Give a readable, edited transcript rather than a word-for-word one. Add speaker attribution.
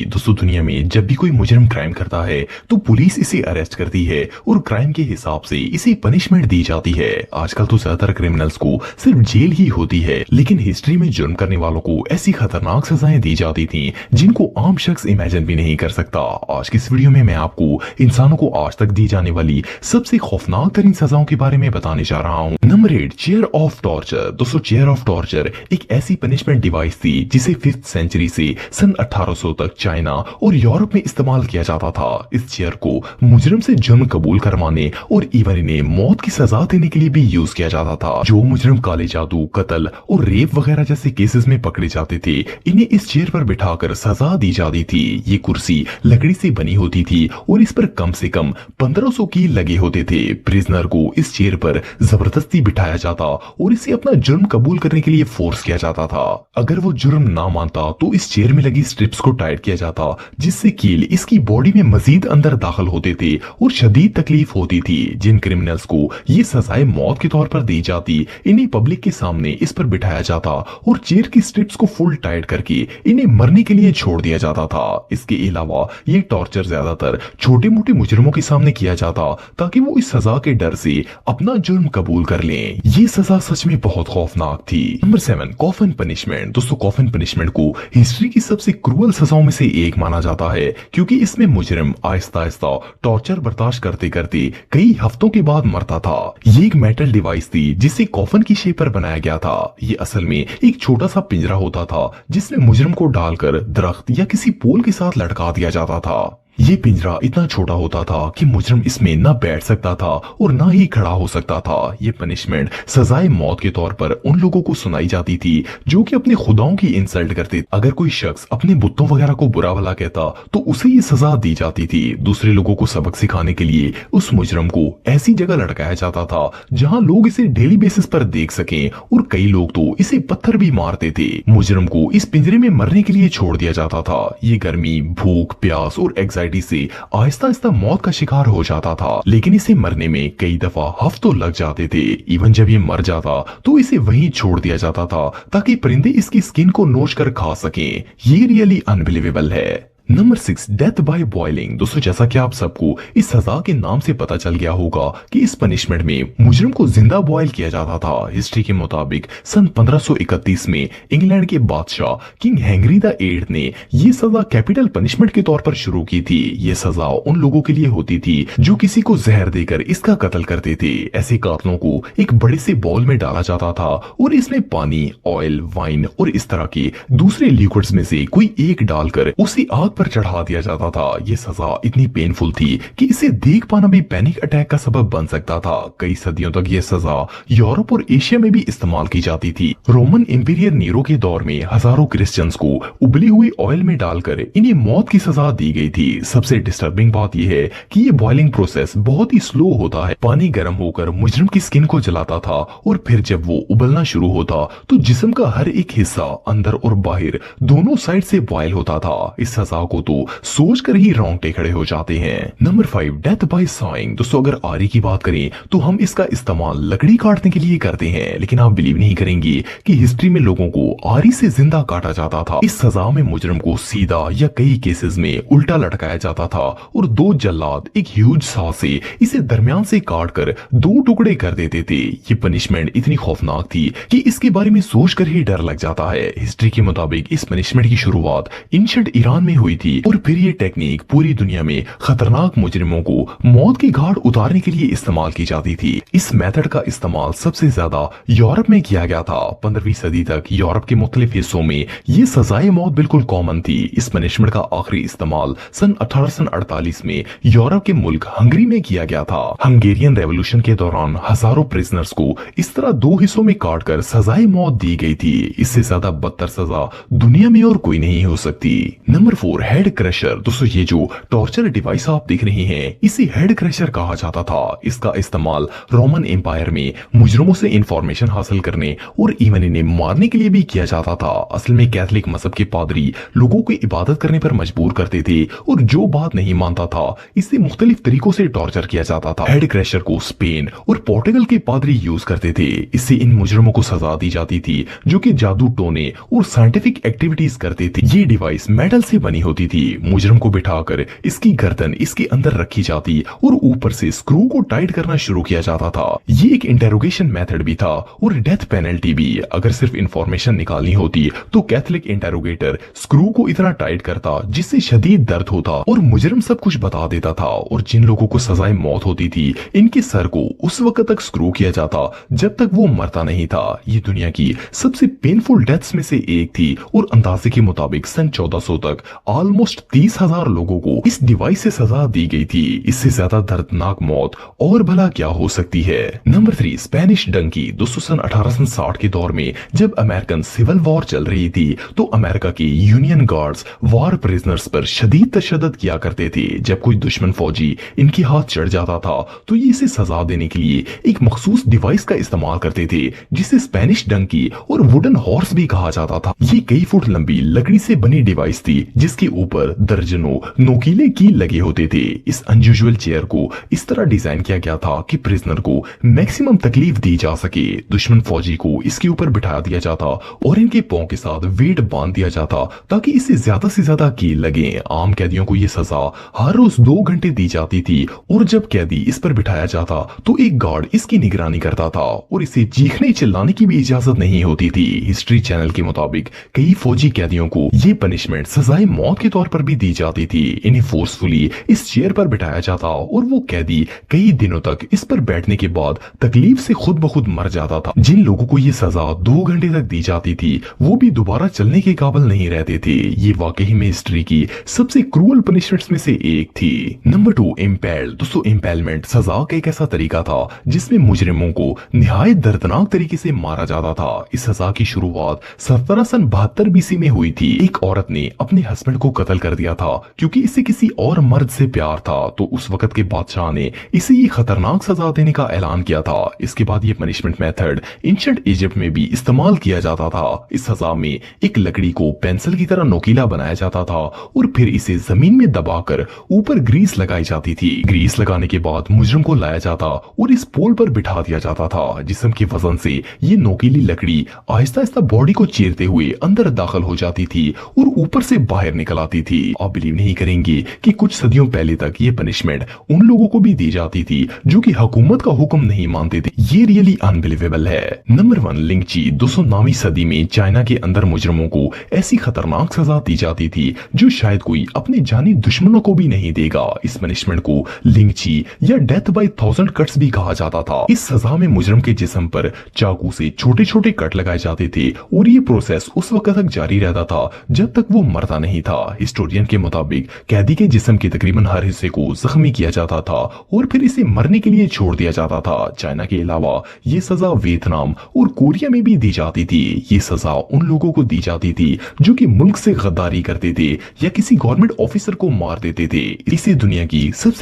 Speaker 1: दोस्तों दुनिया में जब भी कोई मुजरिम क्राइम करता है तो पुलिस इसे अरेस्ट करती है और क्राइम के हिसाब से इसे पनिशमेंट दी जाती है। आजकल तो ज्यादातर क्रिमिनल्स को सिर्फ जेल ही होती है, लेकिन हिस्ट्री में जुर्म करने वालों को ऐसी खतरनाक सजाएं दी जाती थी जिनको आम शख्स इमेजिन भी नहीं कर सकता। आज की इस वीडियो में मैं आपको इंसानों को आज तक दी जाने वाली सबसे खौफनाक तरीन सजाओं के बारे में बताने जा रहा हूँ। Number 8, chair of torture. दोस्तों चेयर ऑफ टॉर्चर एक ऐसी पनिशमेंट डिवाइस थी जिसे 5th सेंचुरी से सन 1800 तक चाइना और यूरोप में इस्तेमाल किया जाता था। इस चेयर को मुजरिम से जुर्म कबूल करवाने और इवन इन्हें मौत की सजा देने के लिए भी यूज किया जाता था। जो मुजरिम काले जादू, कत्ल और रेप वगैरह जैसे केसेस में पकड़े जाते थे, इन्हें इस चेयर पर बिठाकर सजा दी जाती थी। ये कुर्सी लकड़ी से बनी होती थी और इस पर कम से कम 1500 कील लगे होते थे। प्रिजनर को इस चेयर पर जबरदस्ती बिठाया जाता और इसे अपना जुर्म कबूल करने के लिए फोर्स किया जाता था। अगर वो जुर्म ना मानता तो इस चेयर में लगी स्ट्रिप्स को टाइट किया जाता, जिससे कील इसकी बॉडी में मजीद अंदर दाखिल होते थे और शदीद तकलीफ होती थी। जिन क्रिमिनल्स को ये सजाएं मौत के तौर पर दी जाती, इन्हें पब्लिक के सामने इस पर बिठाया जाता और चेयर की स्ट्रिप्स को फुल टाइट करके इन्हें मरने के लिए छोड़ दिया जाता था। इसके अलावा ये टॉर्चर ज्यादातर छोटे मोटे मुजरिमों के सामने किया जाता ताकि वो इस सजा के डर से अपना जुर्म कबूल कर लें। ये सजा सच में बहुत खौफनाक थी। Number 7, coffin punishment. दोस्तों कॉफन पनिशमेंट को हिस्ट्री की सबसे क्रूअल सजाओं में से एक माना जाता है, क्योंकि इसमें मुजरिम आहिस्ता आहिस्ता टॉर्चर बर्दाश्त करते करते कई हफ्तों के बाद मरता था। ये एक मेटल डिवाइस थी जिसे कॉफन की शेप पर बनाया गया था। ये असल में एक छोटा सा पिंजरा होता था जिसमें मुजरिम को डालकर दरख्त या किसी पोल के साथ लटका दिया जाता था। ये पिंजरा इतना छोटा होता था कि मुजरिम इसमें ना बैठ सकता था और ना ही खड़ा हो सकता था। ये पनिशमेंट सजाए मौत के तौर पर उन लोगों को सुनाई जाती थी जो कि अपने खुदाओं की इंसल्ट करते। अगर कोई शख्स अपने बुतों वगैरह को बुरा भला कहता तो उसे ये सजा दी जाती थी। दूसरे लोगों को सबक सिखाने के लिए उस मुजरिम को ऐसी जगह लटकाया जाता था जहाँ लोग इसे डेली बेसिस पर देख सकें, और कई लोग तो इसे पत्थर भी मारते थे। मुजरिम को इस पिंजरे में मरने के लिए छोड़ दिया जाता था। ये गर्मी, भूख, प्यास और एग्जाइटी से आहिस्ता आहिस्ता मौत का शिकार हो जाता था, लेकिन इसे मरने में कई दफा हफ्तों लग जाते थे। इवन जब ये मर जाता तो इसे वहीं छोड़ दिया जाता था ताकि परिंदे इसकी स्किन को नोच कर खा सकें। ये रियली अनबिलीवेबल है। Number 6, death by boiling. दोस्तों जैसा कि आप सबको इस सजा के नाम से पता चल गया होगा कि इस पनिशमेंट में मुजरिम को जिंदा बॉयल किया जाता था। हिस्ट्री के मुताबिक सन 1531 में इंग्लैंड के बादशाह किंग हेनरी द 8th ने ये सजा कैपिटल पनिशमेंट के तौर पर शुरू की थी। ये सजा उन लोगों के लिए होती थी जो किसी को जहर देकर इसका कत्ल करते थे। ऐसे कातलों को एक बड़े से बाउल में डाला जाता था और इसमें पानी, ऑयल, वाइन और इस तरह के दूसरे लिक्विड्स में से कोई एक डालकर उसे आग पर चढ़ा दिया जाता था। ये सजा इतनी पेनफुल थी कि इसे देख पाना भी पैनिक अटैक का सबब बन सकता था। कई सदियों तक ये सजा यूरोप और एशिया में भी इस्तेमाल की जाती थी। रोमन एम्पियर नीरो के दौर में हजारों क्रिश्चियंस को उबली हुई ऑयल में डालकर इन्हें मौत की सजा दी गई थी। सबसे डिस्टर्बिंग बात यह है कि ये बॉइलिंग प्रोसेस बहुत ही स्लो होता है। पानी गर्म होकर मुजरिम की स्किन को जलाता था और फिर जब वो उबलना शुरू होता तो जिस्म का हर एक हिस्सा अंदर और बाहर दोनों साइड से बॉयल होता था। इस सजा को तो सोच कर ही रोंगटे खड़े हो जाते हैं। Number 5, death by sawing. दोस्तों अगर आरी की बात करें तो हम इसका इस्तेमाल लकड़ी काटने के लिए करते हैं, लेकिन आप बिलीव नहीं करेंगे कि हिस्ट्री में लोगों को आरी से जिंदा काटा जाता था। इस सजा में मुजरिम को सीधा या कई केसेस में उल्टा लटकाया जाता था और दो जल्लाद एक ह्यूज सॉ से इसे दरमियान से काट कर 2 टुकड़े कर देते थे। ये पनिशमेंट इतनी खौफनाक थी कि इसके बारे में सोचकर ही डर लग जाता है। हिस्ट्री के मुताबिक इस पनिशमेंट की शुरुआत एंशिएंट ईरान में हुई थी और फिर ये टेक्निक पूरी दुनिया में खतरनाक मुजरिमों को मौत की घाट उतारने के लिए इस्तेमाल की जाती थी। इस मेथड का इस्तेमाल सबसे ज्यादा यूरोप में किया गया था। 15वीं सदी तक यूरोप के मुख्तलिफ हिस्सों में ये सजाए मौत बिल्कुल कॉमन थी। इस पनिशमेंट का आखिरी इस्तेमाल सन 1848 में यूरोप के मुल्क हंगरी में किया गया था। हंगेरियन रेवोल्यूशन के दौरान हजारों प्रिजनर्स को इस तरह 2 हिस्सों में काटकर सजाए मौत दी गई थी। इससे ज्यादा बदतर सजा दुनिया में और कोई नहीं हो सकती। Number 4, head crusher. दोस्तों ये जो टॉर्चर डिवाइस आप देख रहे हैं इसे हेड क्रशर कहा जाता था। इसका इस्तेमाल रोमन एम्पायर में मुजरिमों से इंफॉर्मेशन हासिल करने और इवन इन्हें मारने के लिए भी किया जाता था। असल में कैथोलिक मजहब के पादरी लोगों को इबादत करने पर मजबूर करते थे और जो बात नहीं मानता था इसे मुख्तलिफ तरीकों से टॉर्चर किया जाता था। हेड क्रशर को स्पेन और पोर्टुगल के पादरी यूज करते थे। इससे इन मुजरिमों को सजा दी जाती थी जो कि जादू टोने और साइंटिफिक एक्टिविटीज करते थे। ये डिवाइस मेटल से बनी होती होती थी। मुजरम को बिठाकर इसकी गर्दन इसके अंदर रखी जाती और ऊपर से स्क्रू को टाइट करना शुरू किया जाता था। ये एक इंटेरोगेशन मेथड भी था और डेथ पेनल्टी भी। अगर सिर्फ इंफॉर्मेशन निकालनी होती तो कैथोलिक इंटेरोगेटर स्क्रू को इतना टाइट करता जिससे शदीद दर्द होता और मुजरम सब कुछ बता देता था। और जिन लोगों को सजाए मौत होती थी इनके सर को उस वक्त तक स्क्रू किया जाता जब तक वो मरता नहीं था। ये दुनिया की सबसे पेनफुल डेथ्स में से एक थी और अंदाजे के मुताबिक सन 1400 तक ऑलमोस्ट 30,000 लोगों को इस डिवाइस से सजा दी गई थी। इससे ज्यादा दर्दनाक मौत और भला क्या हो सकती है। Number 3, Spanish donkey. दोस्तों सन 1860 के दौर में जब अमेरिकन सिविल वॉर चल रही थी तो अमेरिका के यूनियन गार्ड्स वॉर प्रिजनर्स पर शदीद तशद्दुद किया करते थे। जब कोई दुश्मन फौजी इनके हाथ चढ़ जाता था तो ये इसे सजा देने के लिए एक मखसूस डिवाइस का इस्तेमाल करते थे जिसे स्पेनिश डंकी और वुडन हॉर्स भी कहा जाता था। ये कई फुट लंबी लकड़ी से बनी डिवाइस थी जिसके ऊपर दर्जनों नोकीले कील लगे होते थे। इस अनयूजुअल चेयर को इस तरह डिजाइन किया गया था कि प्रिजनर को मैक्सिमम तकलीफ दी जा सके। दुश्मन फौजी को इसके ऊपर बिठा दिया जाता और इनके पांव के साथ वेट बांध दिया जाता ताकि इससे ज्यादा से ज्यादा कील लगे। आम कैदियों को यह सजा हर रोज 2 घंटे दी जाती थी और जब कैदी इस पर बिठाया जाता तो एक गार्ड इसकी निगरानी करता था और इसे चीखने चिल्लाने की भी इजाजत नहीं होती थी। हिस्ट्री चैनल के मुताबिक कई फौजी कैदियों को ये पनिशमेंट सजाए मौत के तौर पर भी दी जाती थी। इन्हें फोर्सफुली इस चेयर पर बिठाया जाता और वो कैदी कई दिनों तक इस पर बैठने के बाद तकलीफ से खुद ब खुद मर जाता था। जिन लोगों को ये सजा 2 घंटे तक दी जाती थी वो भी दोबारा चलने के काबिल नहीं रहते थे। ये वाकई में हिस्ट्री की सबसे क्रूअल पनिशमेंट्स में से एक थी। Number 2, impale. दोस्तों इम्पेलमेंट सजा का एक ऐसा तरीका था जिसमें मुजरिमों को निहायत दर्दनाक तरीके से मारा जाता था। इस सजा की शुरुआत 1772 बीसी में हुई थी। एक औरत ने अपने हस्बैंड को कत्ल कर दिया था क्योंकि इसे किसी और मर्द से प्यार था, तो उस वक्त के बादशाह ने इसे ये खतरनाक सजा देने का ऐलान किया था। इसके बाद ये पनिशमेंट मेथड एंशिएंट इजिप्ट में भी इस्तेमाल किया जाता था। इस सजा में एक लकड़ी को पेंसिल की तरह नोकीला बनाया जाता था और फिर इसे जमीन में दबाकर ऊपर ग्रीस लगाई जाती थी। ग्रीस लगाने के बाद मुजरिम को लाया जाता और इस पोल पर बिठा दिया जाता था। जिस्म के वजन से ये नोकीली लकड़ी आहिस्ता आहिस्ता बॉडी को चीरते हुए अंदर दाखिल हो जाती थी और ऊपर से बाहर निकल आती थी। आप बिलीव नहीं करेंगे कि कुछ सदियों पहले तक ये पनिशमेंट उन लोगों को भी दी जाती थी जो कि हुकूमत का हुक्म नहीं मानते थे। ये रियली अनबिलीवेबल है। नंबर 1, लिंची। 209वीं सदी में चाइना के अंदर मुजरिमों को ऐसी खतरनाक सजा दी जाती थी जो शायद कोई अपने जानी दुश्मनों को भी नहीं देगा। इस पनिशमेंट को लिंची या डेथ बाय 1000 कट्स भी कहा जाता था। इस सजा में मुजरिम के जिस्म पर चाकू से छोटे छोटे कट लगाए जाते थे और ये प्रोसेस उस वक्त तक जारी रहता था जब तक वो मरता नहीं था। हिस्टोरियन के मुताबिक कैदी के जिस्म के तकरीबन हर हिस्से को जख्मी किया जाता था और फिर इसे मरने के लिए छोड़ दिया जाता था। चाइना के अलावा ये सजा वियतनाम और कोरिया में भी दी जाती थी। ये सजा उन लोगों को दी जाती थी जो कि मुल्क से गद्दारी करते थे या किसी गवर्नमेंट ऑफिसर को मार देते थे। इसे दुनिया की सबसे